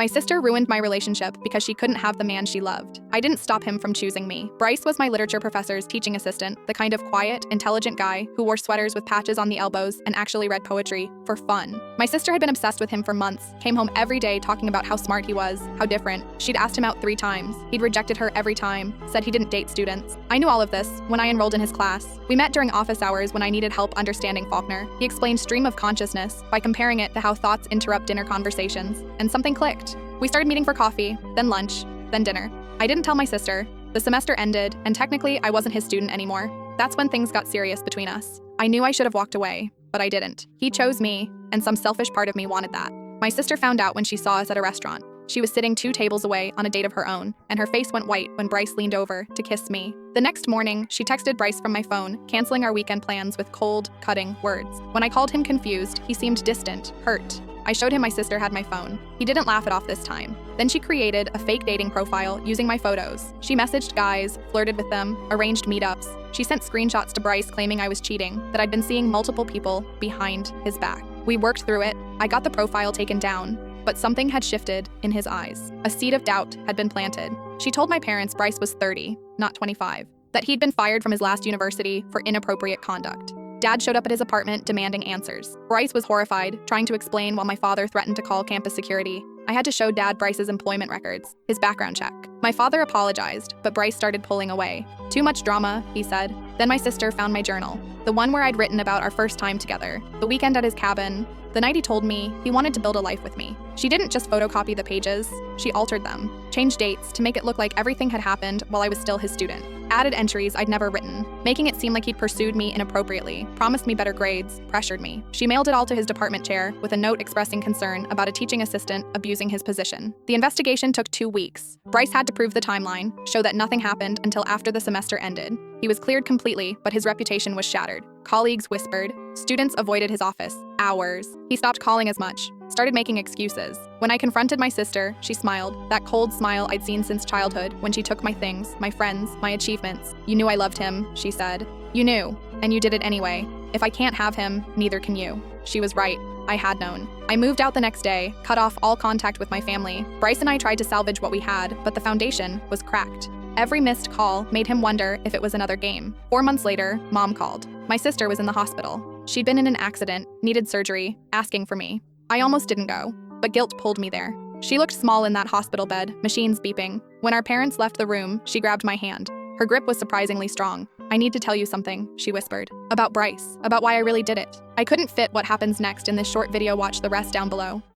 My sister ruined my relationship because she couldn't have the man she loved. I didn't stop him from choosing me. Bryce was my literature professor's teaching assistant, the kind of quiet, intelligent guy who wore sweaters with patches on the elbows and actually read poetry for fun. My sister had been obsessed with him for months, came home every day talking about how smart he was, how different. She'd asked him out 3 times. He'd rejected her every time, said he didn't date students. I knew all of this when I enrolled in his class. We met during office hours when I needed help understanding Faulkner. He explained stream of consciousness by comparing it to how thoughts interrupt dinner conversations, and something clicked. We started meeting for coffee, then lunch, then dinner. I didn't tell my sister. The semester ended, and technically I wasn't his student anymore. That's when things got serious between us. I knew I should have walked away, but I didn't. He chose me, and some selfish part of me wanted that. My sister found out when she saw us at a restaurant. She was sitting 2 tables away on a date of her own, and her face went white when Bryce leaned over to kiss me. The next morning, she texted Bryce from my phone, canceling our weekend plans with cold, cutting words. When I called him confused, he seemed distant, hurt. I showed him my sister had my phone. He didn't laugh it off this time. Then she created a fake dating profile using my photos. She messaged guys, flirted with them, arranged meetups. She sent screenshots to Bryce claiming I was cheating, that I'd been seeing multiple people behind his back. We worked through it. I got the profile taken down, but something had shifted in his eyes. A seed of doubt had been planted. She told my parents Bryce was 30, not 25, that he'd been fired from his last university for inappropriate conduct. Dad showed up at his apartment demanding answers. Bryce was horrified, trying to explain while my father threatened to call campus security. I had to show Dad Bryce's employment records, his background check. My father apologized, but Bryce started pulling away. Too much drama, he said. Then my sister found my journal, the one where I'd written about our first time together, the weekend at his cabin, the night he told me he wanted to build a life with me. She didn't just photocopy the pages, she altered them, changed dates to make it look like everything had happened while I was still his student, added entries I'd never written, making it seem like he'd pursued me inappropriately, promised me better grades, pressured me. She mailed it all to his department chair with a note expressing concern about a teaching assistant abusing his position. The investigation took 2 weeks. Bryce had to prove the timeline, show that nothing happened until after the semester ended. He was cleared completely, but his reputation was shattered. Colleagues whispered. Students avoided his office. Hours. He stopped calling as much, started making excuses. When I confronted my sister, she smiled, that cold smile I'd seen since childhood when she took my things, my friends, my achievements. You knew I loved him, she said. You knew, and you did it anyway. If I can't have him, neither can you. She was right. I had known. I moved out the next day, cut off all contact with my family. Bryce and I tried to salvage what we had, but the foundation was cracked. Every missed call made him wonder if it was another game. 4 months later, Mom called. My sister was in the hospital. She'd been in an accident, needed surgery, asking for me. I almost didn't go, but guilt pulled me there. She looked small in that hospital bed, machines beeping. When our parents left the room, she grabbed my hand. Her grip was surprisingly strong. I need to tell you something, she whispered. About Bryce, about why I really did it. I couldn't fit what happens next in this short video. Watch the rest down below.